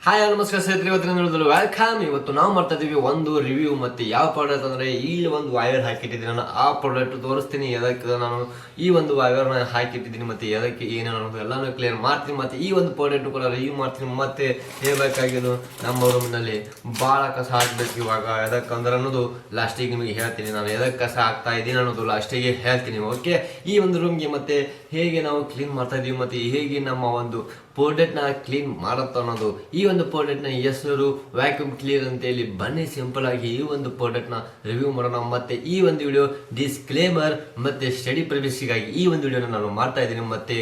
Hi ನಮಸ್ಕಾರ ಸ್ನೇಹಿತರೆ, ಇವತ್ತಿನ ನೋಡಿದ್ರು ವೆಲ್ಕಮ್. ಇವತ್ತು ನಾವು ಮಾಡ್ತಾ ಇದೀವಿ ಒಂದು ರಿವ್ಯೂ. ಮತ್ತೆ ಯಾವ ಪ್ರಾಡಕ್ಟ್ ಅಂದ್ರೆ ಇಲ್ಲಿ ಒಂದು ವೈರ್ ಹಾಕಿಟ್ಟಿದ್ದೀನಿ ನಾನು. ಆ ಪ್ರಾಡಕ್ಟ್ ತೋರಿಸ್ತೀನಿ, ಎದಕ್ಕೆ ನಾನು ಈ ಒಂದು ವೈರ್ನ ಹಾಕಿಟ್ಟಿದ್ದೀನಿ ಮತ್ತೆ ಎದಕ್ಕೆ ಏನೇನು ಅನ್ನೋದು ಎಲ್ಲಾನು ಕ್ಲಿಯರ್ ಮಾಡ್ತೀನಿ. ಮತ್ತೆ ಈ ಒಂದು ಪ್ರಾಡಕ್ಟ್ ಕೂಡ ರಿವ್ಯೂ ಮಾಡ್ತೀನಿ. ಮತ್ತೆ ಹೇಳ್ಬೇಕಾಗಿದ್ದು ನಮ್ಮ ರೂಮಿನಲ್ಲಿ ಭಾಳ ಕಸ ಹಾಕ್ಬೇಕು ಇವಾಗ, ಎದಕ್ಕಂದ್ರೆ ಅನ್ನೋದು ಲಾಸ್ಟಿಗೆ ನಿಮಗೆ ಹೇಳ್ತೀನಿ. ನಾನು ಎದಕ್ಕೆ ಕಸ ಹಾಕ್ತಾ ಇದ್ದೀನಿ ಅನ್ನೋದು ಲಾಸ್ಟಿಗೆ ಹೇಳ್ತೀನಿ. ಓಕೆ, ಈ ಒಂದು ರೂಮ್ಗೆ ಮತ್ತೆ ಹೇಗೆ ನಾವು ಕ್ಲೀನ್ ಮಾಡ್ತಾ ಇದೀವಿ ಮತ್ತೆ ಹೇಗೆ ನಮ್ಮ ಒಂದು ಪ್ರಾಡಕ್ಟ್ನ ಕ್ಲೀನ್ ಮಾಡುತ್ತೆ ಅನ್ನೋದು. ಈ ಒಂದು ಪ್ರಾಡಕ್ಟ್ನ ಹೆಸರು ವ್ಯಾಕ್ಯೂಮ್ ಕ್ಲೀನರ್ ಅಂತ ಹೇಳಿ. ಬನ್ನಿ ಸಿಂಪಲ್ ಆಗಿ ಈ ಒಂದು ಪ್ರಾಡಕ್ಟ್ನ ರಿವ್ಯೂ ಮಾಡೋಣ. ಮತ್ತೆ ಈ ಒಂದು ವಿಡಿಯೋ ಡಿಸ್ಕ್ಲೇಮರ್ ಮತ್ತೆ ಸ್ಟಡಿ ಪ್ರೈವಸಿಗಾಗಿ ಈ ಒಂದು ವಿಡಿಯೋನ ನಾನು ಮಾಡ್ತಾ ಇದ್ದೀನಿ. ಮತ್ತೆ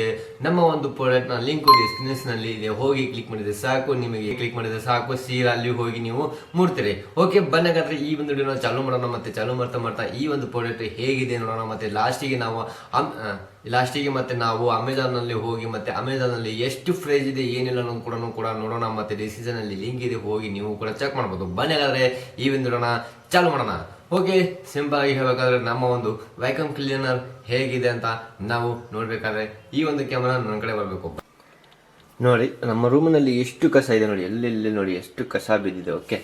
ನಮ್ಮ ಒಂದು ಪ್ರಾಡಕ್ಟ್ನ ಲಿಂಕ್ ಡಿಸ್ಕ್ರಿಪ್ಷನ್ ನಲ್ಲಿ ಇದೆ, ಹೋಗಿ ಕ್ಲಿಕ್ ಮಾಡಿದ್ರೆ ಸಾಕು. ನಿಮಗೆ ಕ್ಲಿಕ್ ಮಾಡಿದ್ರೆ ಸಾಕು, ಸೀರಾ ಅಲ್ಲಿ ಹೋಗಿ ನೀವು ಮುಡ್ತೀರಿ. ಓಕೆ, ಬನ್ನಾಗಾದ್ರೆ ಈ ಒಂದು ವಿಡಿಯೋನ ಚಾಲೂ ಮಾಡೋಣ. ಮತ್ತೆ ಚಾಲೂ ಮಾಡ್ತಾ ಈ ಒಂದು ಪ್ರಾಡಕ್ಟ್ ಹೇಗಿದೆ ನೋಡೋಣ. ಮತ್ತೆ ಲಾಸ್ಟಿಗೆ ಮತ್ತೆ ನಾವು ಅಮೆಜಾನ್ ನಲ್ಲಿ ಹೋಗಿ ಮತ್ತೆ ಅಮೆಜಾನ್ ನಲ್ಲಿ ಎಷ್ಟು ಪ್ರೈಸ್ ಇದೆ ಏನಿಲ್ಲ ಅನ್ನೋದು ಕೂಡ ನೋಡೋಣ. ಮತ್ತೆ ಡಿಸ್ಕ್ರಿಪ್ಷನ್ ಅಲ್ಲಿ ಲಿಂಕ್ ಇದೆ, ಹೋಗಿ ನೀವು ಕೂಡ ಚೆಕ್ ಮಾಡಬಹುದು. ಬನ್ನಿ ಹಾಗಾದ್ರೆ ಈ ಒಂದು ವಿಡಿಯೋನ ಚಾಲೂ ಮಾಡೋಣ. ಓಕೆ, ಸಿಂಪಲ್ ಆಗಿ ಹೇಳ್ಬೇಕಾದ್ರೆ ನಮ್ಮ ಒಂದು ವ್ಯಾಕ್ಯೂಮ್ ಕ್ಲೀನರ್ ಹೇಗಿದೆ ಅಂತ ನಾವು ನೋಡ್ಬೇಕಾದ್ರೆ ಈ ಒಂದು ಕ್ಯಾಮರಾ ನನ್ನ ಕಡೆ ಬರಬೇಕು. ನೋಡಿ, ನಮ್ಮ ರೂಮಿನಲ್ಲಿ ಎಷ್ಟು ಕಸ ಇದೆ ನೋಡಿ, ಎಲ್ಲೆಲ್ಲಿ ನೋಡಿ ಎಷ್ಟು ಕಸ ಬಿದ್ದಿದೆ. ಓಕೆ,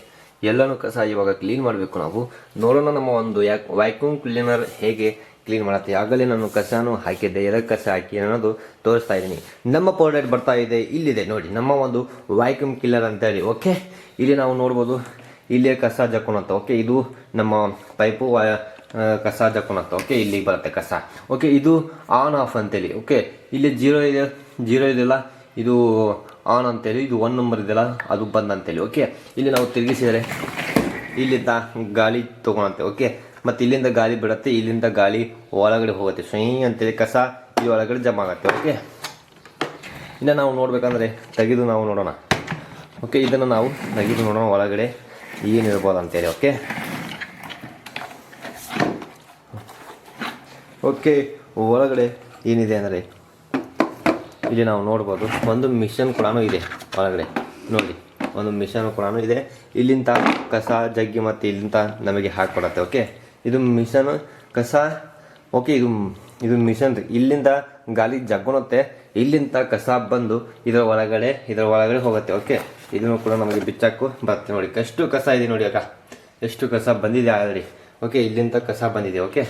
ಎಲ್ಲಾನು ಕಸ ಇವಾಗ ಕ್ಲೀನ್ ಮಾಡಬೇಕು ನಾವು. ನೋಡೋಣ ನಮ್ಮ ಒಂದು ವ್ಯಾಕ್ಯೂಮ್ ಕ್ಲೀನರ್ ಹೇಗೆ ಕ್ಲೀನ್ ಮಾಡತ್ತೆ. ಆಗಲೇ ನಾನು ಕಸನೂ ಹಾಕಿದ್ದೆ, ಎದಕ್ಕೆ ಕಸ ಹಾಕಿ ಅನ್ನೋದು ತೋರಿಸ್ತಾ ಇದ್ದೀನಿ. ನಮ್ಮ ಪ್ರಾಡಕ್ಟ್ ಬರ್ತಾ ಇದೆ, ಇಲ್ಲಿದೆ ನೋಡಿ ನಮ್ಮ ಒಂದು ವ್ಯಾಕ್ಯೂಮ್ ಕ್ಲೀನರ್ ಅಂತ ಹೇಳಿ. ಓಕೆ, ಇಲ್ಲಿ ನಾವು ನೋಡ್ಬೋದು, ಇಲ್ಲೇ ಕಸ ಜಕ್ಕೊಳತ್ತ. ಓಕೆ, ಇದು ನಮ್ಮ ಪೈಪು ಕಸ ಜಕ್ಕೊಳತ್ತ. ಓಕೆ, ಇಲ್ಲಿ ಬರುತ್ತೆ ಕಸ. ಓಕೆ, ಇದು ಆನ್ ಆಫ್ ಅಂತೇಳಿ. ಓಕೆ, ಇಲ್ಲಿ ಜೀರೋ ಇದೆಲ್ಲ ಇದು ಆನ್ ಅಂತೇಳಿ, ಇದು 1 ನಂಬರ್ ಇದೆಯಲ್ಲ ಅದು ಬಂದ್ ಅಂತೇಳಿ. ಓಕೆ, ಇಲ್ಲಿ ನಾವು ತಿರುಗಿಸಿದರೆ ಇಲ್ಲಿಂದ ಗಾಳಿ ತಗೊಳತ್ತೆ. ಓಕೆ, ಮತ್ತೆ ಇಲ್ಲಿಂದ ಗಾಳಿ ಬಿಡುತ್ತೆ, ಇಲ್ಲಿಂದ ಗಾಳಿ ಒಳಗಡೆ ಹೋಗುತ್ತೆ. ಸ್ವಯಂ ಅಂತೇಳಿ ಕಸ ಈ ಒಳಗಡೆ ಜಮಾ ಆಗುತ್ತೆ. ಓಕೆ, ಇನ್ನು ನಾವು ನೋಡ್ಬೇಕಂದ್ರೆ ತೆಗೆದು ನಾವು ನೋಡೋಣ. ಓಕೆ, ಇದನ್ನು ನಾವು ತೆಗೆದು ನೋಡೋಣ ಒಳಗಡೆ ಏನಿರ್ಬೋದು ಅಂತೇಳಿ. ಓಕೆ, ಒಳಗಡೆ ಏನಿದೆ ಅಂದರೆ ಇಲ್ಲಿ ನಾವು ನೋಡ್ಬೋದು, ಒಂದು ಮಿಷನ್ ಕೂಡ ಇದೆ ಒಳಗಡೆ. ನೋಡಿ, ಒಂದು ಮಿಷನ್ ಕೂಡ ಇದೆ. ಇಲ್ಲಿಂದ ಕಸ ಜಗ್ಗಿ ಮತ್ತು ಇಲ್ಲಿಂದ ನಮಗೆ ಹಾಕ್ಕೊಡತ್ತೆ. ಓಕೆ, ಇದು ಮಿಷನ್ ಕಸ. ಓಕೆ, ಇದು ಮಿಷನ್ ರೀ. ಇಲ್ಲಿಂದ ಗಾಳಿ ಜಗ್ಗೊಳುತ್ತೆ, ಇಲ್ಲಿಂದ ಕಸ ಬಂದು ಇದರ ಒಳಗಡೆ ಹೋಗುತ್ತೆ. ಓಕೆ, ಇದನ್ನು ಕೂಡ ನಮಗೆ ಬಿಚ್ಚಾಕು ಬರುತ್ತೆ. ನೋಡಿ ಎಷ್ಟು ಕಸ ಇದೆ ನೋಡಿ, ಅಕ್ಕ ಎಷ್ಟು ಕಸ ಬಂದಿದೆ ಆಲ್ರೆಡಿ. ಓಕೆ, ಇಲ್ಲಿಂದ ಕಸ ಬಂದಿದೆ. ಓಕೆ,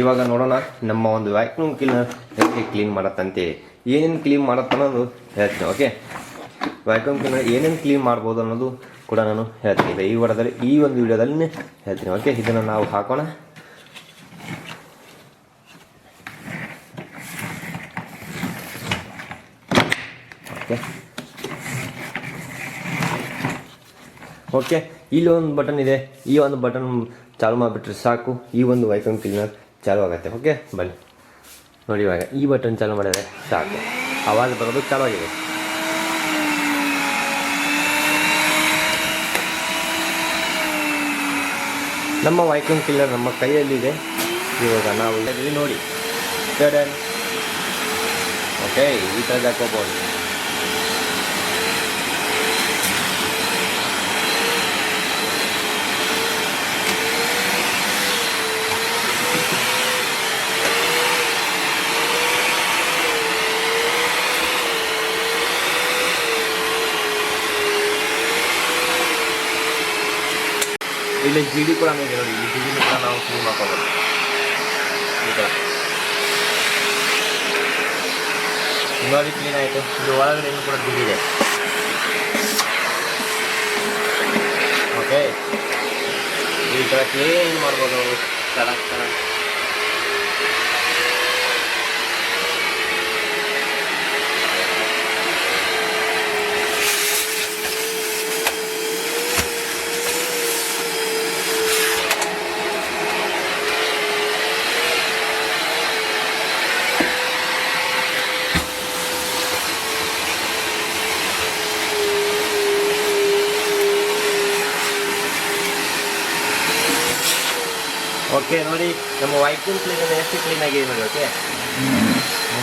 ಇವಾಗ ನೋಡೋಣ ನಮ್ಮ ಒಂದು ವ್ಯಾಕ್ಯೂಮ್ ಕ್ಲೀನರ್ ಹೇಗೆ ಕ್ಲೀನ್ ಮಾಡತ್ತಂತೇಳಿ. ಏನೇನು ಕ್ಲೀನ್ ಮಾಡತ್ತೆ ಅನ್ನೋದು ಹೇಳ್ತೀನಿ. ಓಕೆ, ವ್ಯಾಕ್ಯೂಮ್ ಕ್ಲೀನರ್ ಏನೇನು ಕ್ಲೀನ್ ಮಾಡ್ಬೋದು ಅನ್ನೋದು ಕೂಡ ನಾನು ಹೇಳ್ತೀನಿ ಈ ಒಂದು ವಿಡಿಯೋದಲ್ಲಿ ಹೇಳ್ತೀನಿ. ಓಕೆ, ಇದನ್ನು ನಾವು ಹಾಕೋಣ. ಓಕೆ, ಇಲ್ಲಿ ಒಂದು ಬಟನ್ ಇದೆ, ಈ ಒಂದು ಬಟನ್ ಚಾಲು ಮಾಡಿಬಿಟ್ರೆ ಸಾಕು, ಈ ಒಂದು ವ್ಯಾಕ್ಯೂಮ್ ಕ್ಲೀನರ್ ಚಾಲು ಆಗುತ್ತೆ. ಓಕೆ, ಬನ್ನಿ ನೋಡಿ, ಇವಾಗ ಈ ಬಟನ್ ಚಾಲು ಮಾಡಿದರೆ ಸಾಕು, ಆವಾಜ್ ಬರೋದು ಚಾಲು ಆಗಿದೆ. ನಮ್ಮ ವ್ಯಾಕ್ಯೂಮ್ ಕ್ಲೀನರ್ ನಮ್ಮ ಕೈಯಲ್ಲಿದೆ. ಇವಾಗ ನಾವು ಇಲ್ಲಿ ನೋಡಿ, ಓಕೆ, ಈ ಥರ ಹಾಕೋಬೋದು. ಇಲ್ಲಿ ಜಿಡಿ ಕೂಡ ಇದೆ ನೋಡಿ, ಈ ಜಿಡಿ ಕೂಡ ನಾವು ಕ್ಲೀನ್ ಮಾಡ್ಕೋಬೋದು. ಈ ಥರ ನೋಡಿ ಕ್ಲೀನ್ ಆಯಿತು. ಇದು ಒಳಗಡೆ ಕೂಡ ಜಿಡಿದೆ. ಓಕೆ, ಈ ಥರ ಕ್ಲೀನ್ ಮಾಡ್ಬೋದು ಚೆನ್ನಾಗಿ. ಓಕೆ, ನೋಡಿ ನಮ್ಮ ವ್ಯಾಕ್ಯೂಮ್ ಕ್ಲೀನರ್ ಎಷ್ಟು ಕ್ಲೀನ್ ಆಗಿದೆ ನೋಡಿ. ಓಕೆ,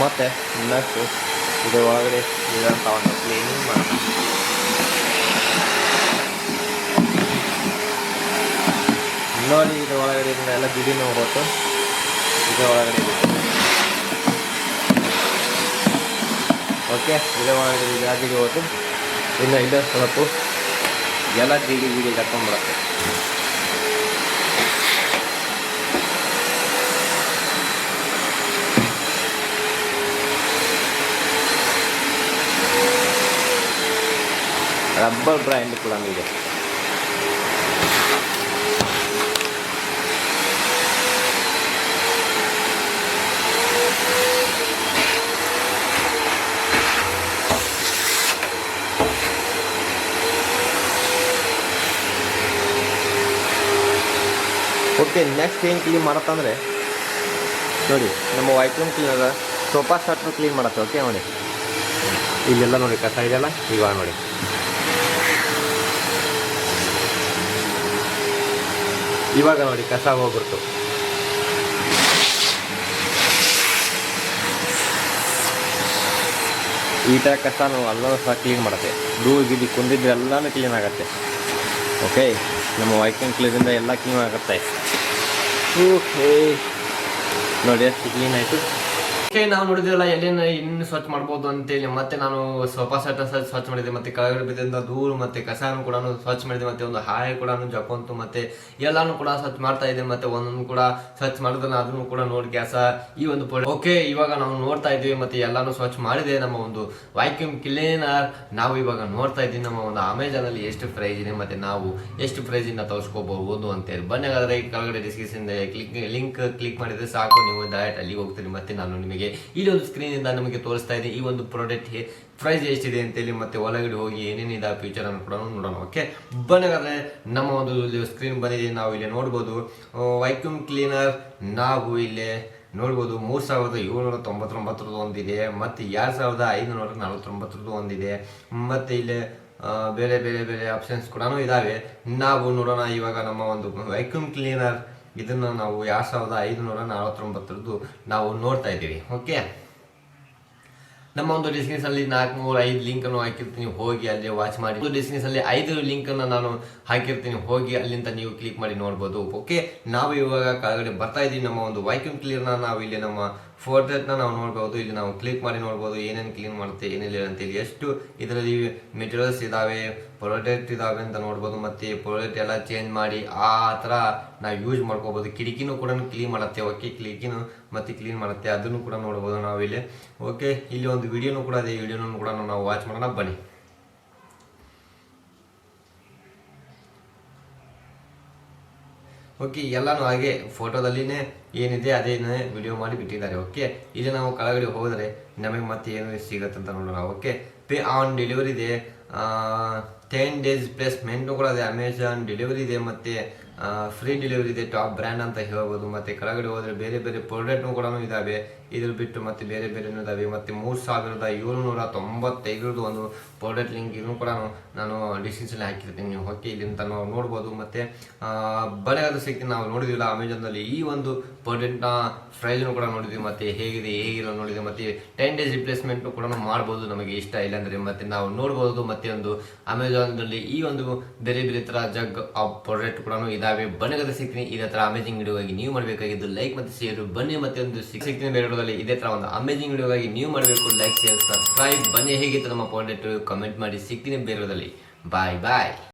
ಮತ್ತೆ ನೆಕ್ಸ್ಟ್ ಇದು ಒಳಗಡೆ ಇದನ್ನು ತಗೊಂಡು ಕ್ಲೀನಿಂಗ್ ಮಾಡೋಣ. ನೋಡಿ, ಇದು ಒಳಗಡೆ ಎಲ್ಲ ಗಿಡಿನೂ ಹೋಗುತ್ತೆ, ಇದು ಒಳಗಡೆ ಓಕೆ, ಇದು ಒಳಗಡೆ ಜಾಗಿಗೆ ಹೋಯ್ತು. ಇನ್ನು ಇದೆ ಸ್ವಲ್ಪ ಎಲ್ಲ ಗಿಡಿ ಕರ್ಕೊಂಡ್ಬಿಡತ್ತೆ. ರಬ್ಬರ್ ಬ್ರ್ಯಾಂಡ್ ಕೂಡ ಇದೆ. ಓಕೆ, ನೆಕ್ಸ್ಟ್ ಏನು ಕ್ಲೀನ್ ಮಾಡತ್ತಂದರೆ ನೋಡಿ, ನಮ್ಮ ವೈಕ್ಯೂಮ್ ಕ್ಲೀನರ್ ಸೋಫಾ ಸೆಟ್ನು ಕ್ಲೀನ್ ಮಾಡತ್ತೆ. ಓಕೆ ನೋಡಿ, ಇಲ್ಲೆಲ್ಲ ನೋಡಿ ಕಸ ಇದೆಯಲ್ಲ, ಇವಾಗ ನೋಡಿ ಇವಾಗ ನೋಡಿ ಕಸ ಹೋಗ್ಬಿಡ್ತು. ಈ ಥರ ಕಸನು ಎಲ್ಲನೂ ಸಹ ಕ್ಲೀನ್ ಮಾಡುತ್ತೆ. ಧೂಳು ಗಿಡಿ ಕುಂದಿದ್ದು ಎಲ್ಲನೂ ಕ್ಲೀನ್ ಆಗುತ್ತೆ. ಓಕೆ, ನಮ್ಮ ವೈಕ್ಯೂಮ್ ಕ್ಲೀನಿಂದ ಎಲ್ಲ ಕ್ಲೀನ್ ಆಗುತ್ತೆ. ಓಕೆ ನೋಡಿ ಎಷ್ಟು ಕ್ಲೀನ್ ಆಯಿತು. ಓಕೆ, ನಾವು ನೋಡಿದ್ರಲ್ಲ ಎಲ್ಲಿನ ಇನ್ನು ಸ್ವಚ್ಛ ಮಾಡ್ಬೋದು ಅಂತೇಳಿ ಮತ್ತೆ ನಾನು ಸೋಫಾ ಸೆಟ್ ಸ್ವಚ್ಛ ಮಾಡಿದೆ, ಮತ್ತೆ ಕೆಳಗಡೆ ಬಿದ್ದಿಂದ ಧೂಳು ಮತ್ತೆ ಕಸನೂ ಕೂಡ ಸ್ವಚ್ಛ ಮಾಡಿದೆ, ಮತ್ತೆ ಒಂದು ಹಾಳೆ ಕೂಡ ಜಕೊಂತು ಮತ್ತೆ ಎಲ್ಲಾನು ಕೂಡ ಸ್ವಚ್ಛ ಮಾಡ್ತಾ ಇದೆ. ಮತ್ತೆ ಒಂದೊಂದು ಕೂಡ ಸ್ವಚ್ಛ ಮಾಡಿದ್ರೆ ಅದನ್ನು ಕೂಡ ನೋಡಿ ಕೆಲಸ ಈ ಒಂದು ಓಕೆ, ಇವಾಗ ನಾವು ನೋಡ್ತಾ ಇದ್ದೀವಿ ಮತ್ತೆ ಎಲ್ಲಾನು ಸ್ವಚ್ಛ ಮಾಡಿದೆ ನಮ್ಮ ಒಂದು ವಾಕ್ಯೂಮ್ ಕ್ಲೀನರ್. ನಾವು ಇವಾಗ ನೋಡ್ತಾ ಇದ್ದೀವಿ ನಮ್ಮ ಒಂದು ಅಮೆಜಾನ್ ಅಲ್ಲಿ ಎಷ್ಟು ಪ್ರೈಸ್ ಇದೆ ಮತ್ತೆ ನಾವು ಎಷ್ಟು ಪ್ರೈಸ್ ಇಂದ ತರಿಸ್ಕೋಬಹುದು ಅಂತೇಳಿ. ಬನ್ನಿ ಹಾಗಾದ್ರೆ ಕೆಳಗಡೆ ಡಿಸ್ಕ್ರಿಪ್ಷನ್ ಲಿಂಕ್ ಕ್ಲಿಕ್ ಮಾಡಿದ್ರೆ ಸಾಕು, ನೀವು ಡೈರೆಕ್ಟ್ ಅಲ್ಲಿಗೆ ಹೋಗ್ತೀರಿ. ಮತ್ತೆ ನಾನು ನಿಮಗೆ ಇಲ್ಲಿ ಒಂದು ಸ್ಕ್ರೀನ್ ಇಂದ ನಮಗೆ ತೋರಿಸ್ತಾ ಇದೆ ಈ ಒಂದು ಪ್ರಾಡಕ್ಟ್ ಪ್ರೈಸ್ ಎಷ್ಟಿದೆ ಅಂತೇಳಿ, ಮತ್ತೆ ಒಳಗಡೆ ಹೋಗಿ ಏನೇನಿದೆ ಆ ಫ್ಯೂಚರ್ ಅನ್ನು ಕೂಡ ನೋಡೋಣ. ಓಕೆ, ಬನ್ನಿ ನಮ್ಮ ಒಂದು ಸ್ಕ್ರೀನ್ ಬಂದಿದೆ. ನಾವು ಇಲ್ಲಿ ನೋಡ್ಬೋದು ವೈಕ್ಯೂಮ್ ಕ್ಲೀನರ್. ನಾವು ಇಲ್ಲಿ ನೋಡ್ಬೋದು 3799 ಒಂದಿದೆ, ಮತ್ತೆ 2549 ಒಂದಿದೆ, ಮತ್ತೆ ಇಲ್ಲಿ ಬೇರೆ ಬೇರೆ ಬೇರೆ ಆಪ್ಷನ್ಸ್ ಕೂಡ ಇದಾವೆ. ನಾವು ನೋಡೋಣ ಇವಾಗ ನಮ್ಮ ಒಂದು ವೈಕ್ಯೂಮ್ ಕ್ಲೀನರ್ ಇದನ್ನು ನಾವು 2549 ನಾವು ನೋಡ್ತಾ ಇದ್ದೀವಿ. ಓಕೆ, ನಮ್ಮ ಒಂದು ಡಿಸ್ಕ್ರಿಪ್ಷನ್ ಅಲ್ಲಿ 405 ಲಿಂಕ್ ಅನ್ನು ಹಾಕಿರ್ತೀನಿ, ಹೋಗಿ ಅಲ್ಲಿ ವಾಚ್ ಮಾಡಿ. ಡಿಸ್ಕ್ರಿಪ್ಷನ್ ಅಲ್ಲಿ 5 ಲಿಂಕ್ ಅನ್ನು ನಾನು ಹಾಕಿರ್ತೀನಿ, ಹೋಗಿ ಅಲ್ಲಿಂದ ನೀವು ಕ್ಲಿಕ್ ಮಾಡಿ ನೋಡ್ಬೋದು. ಓಕೆ, ನಾವು ಇವಾಗ ಕೆಳಗಡೆ ಬರ್ತಾ ಇದ್ದೀವಿ. ನಮ್ಮ ಒಂದು ವೈಕ್ಯೂಮ್ ಕ್ಲೀನರ್ನ ನಾವು ಇಲ್ಲಿ ನಮ್ಮ ಫೋರ್ಟ್ರೇಟ್ನ ನಾವು ನೋಡ್ಬೋದು. ಇಲ್ಲಿ ನಾವು ಕ್ಲಿಕ್ ಮಾಡಿ ನೋಡ್ಬೋದು ಏನೇನು ಕ್ಲೀನ್ ಮಾಡುತ್ತೆ ಏನಿಲ್ಲ ಅಂತೇಳಿ, ಎಷ್ಟು ಇದರಲ್ಲಿ ಮೆಟೀರಿಯಲ್ಸ್ ಇದಾವೆ, ಪ್ರಾಡಕ್ಟ್ ಇದಾವೆ ಅಂತ ನೋಡ್ಬೋದು. ಮತ್ತೆ ಪ್ರಾಡಕ್ಟ್ ಎಲ್ಲ ಚೇಂಜ್ ಮಾಡಿ ಆ ಥರ ನಾವು ಯೂಸ್ ಮಾಡ್ಕೋಬೋದು. ಕಿಟಕಿನೂ ಕೂಡ ಕ್ಲೀನ್ ಮಾಡುತ್ತೆ. ಓಕೆ, ಕಿಟಕಿನೂ ಮತ್ತೆ ಕ್ಲೀನ್ ಮಾಡುತ್ತೆ, ಅದನ್ನು ಕೂಡ ನೋಡ್ಬೋದು ನಾವು ಇಲ್ಲಿ. ಓಕೆ, ಇಲ್ಲಿ ಒಂದು ವಿಡಿಯೋನು ಕೂಡ ಇದೆ, ವಿಡಿಯೋನು ಕೂಡ ನಾವು ವಾಚ್ ಮಾಡೋಣ ಬನ್ನಿ. ಓಕೆ, ಎಲ್ಲಾನು ಹಾಗೆ ಫೋಟೋದಲ್ಲಿನೇ ಏನಿದೆ ಅದೇನೇ ವಿಡಿಯೋ ಮಾಡಿ ಬಿಟ್ಟಿದ್ದಾರೆ. ಓಕೆ, ಇಲ್ಲಿ ನಾವು ಕೆಳಗಡೆ ಹೋದರೆ ನಮಗೆ ಮತ್ತೆ ಏನು ಸಿಗುತ್ತೆ ಅಂತ ನೋಡೋಣ. ಓಕೆ, ಪೇ ಆನ್ ಡೆಲಿವರಿ ಇದೆ, 10 days ಪ್ಲೇಸ್ಮೆಂಟು ಕೂಡ ಇದೆ, ಅಮೆಜಾನ್ ಡೆಲಿವರಿ ಇದೆ, ಮತ್ತೆ ಫ್ರೀ ಡೆಲಿವರಿ ಇದೆ, ಟಾಪ್ ಬ್ರ್ಯಾಂಡ್ ಅಂತ ಹೇಳ್ಬೋದು. ಮತ್ತೆ ಕೆಳಗಡೆ ಹೋದರೆ ಬೇರೆ ಬೇರೆ ಪ್ರಾಡಕ್ಟ್ನು ಕೂಡ ಇದಾವೆ. ಇದ್ರ ಬಿಟ್ಟು ಮತ್ತೆ ಬೇರೆ ಬೇರೆನೂ ಇದಾವೆ. ಮತ್ತೆ 3795 ಒಂದು ಪ್ರಾಡಕ್ಟ್ ಲಿಂಕ್ ಇದನ್ನು ಕೂಡ ನಾನು ಡಿಸ್ಕ್ರಿಪ್ಷನ್ ಹಾಕಿರ್ತೀನಿ ನೀವು. ಓಕೆ, ಇಲ್ಲಿಂದ ನಾವು ನೋಡ್ಬೋದು. ಮತ್ತೆ ಬಳೆಯಾದ ಸಿಕ್ಕಿನ ನಾವು ನೋಡಿದಿಲ್ಲ ಅಮೆಜಾನ್ನಲ್ಲಿ ಈ ಒಂದು ಪ್ರಾಡಕ್ಟ್ನ ಪ್ರೈಸ್ನು ಕೂಡ ನೋಡಿದ್ವಿ, ಮತ್ತೆ ಹೇಗಿಲ್ಲ ನೋಡಿದ್ವಿ. ಮತ್ತೆ 10 days ರಿಪ್ಲೇಸ್ಮೆಂಟ್ ಕೂಡ ಮಾಡ್ಬೋದು ನಮಗೆ ಇಷ್ಟ ಇಲ್ಲ ಅಂದ್ರೆ. ಮತ್ತೆ ನಾವು ನೋಡ್ಬೋದು ಮತ್ತೆ ಒಂದು ಅಮೆಜಾನ್ದಲ್ಲಿ ಈ ಒಂದು ಬೇರೆ ಬೇರೆ ತರ ಜಗ್ ಪ್ರಾಡಕ್ಟ್ ಕೂಡ ಇದಾವೆ. ಬಣ್ಣಗದ ಸಿಗ್ತೀನಿ. ಇದೇ ತರ ಅಮೇಜಿಂಗ್ ವಿಡಿಯೋಗಾಗಿ ನೀವು ಮಾಡಬೇಕಾಗಿದ್ದು ಲೈಕ್ ಮತ್ತೆ ಶೇರ್. ಬನ್ನಿ ಮತ್ತೆ ಒಂದು ಸಿಗ್ತೀನಿ ಬೇರೆ ಇದೇ ತರ ಒಂದು ಅಮೇಜಿಂಗ್ ವಿಡಿಯೋಗಾಗಿ ನೀವು ಮಾಡಬೇಕು ಲೈಕ್ ಶೇರ್ ಸಬ್ಸ್ಕ್ರೈಬ್. ಬನ್ನಿ ಹೇಗಿತ್ತು ನಮ್ಮ ಪ್ರಾಡಕ್ಟ್ ಕಮೆಂಟ್ ಮಾಡಿ. ಸಿಗ್ತೀನಿ ಬೇರೆದಲ್ಲಿ. ಬಾಯ್ ಬಾಯ್.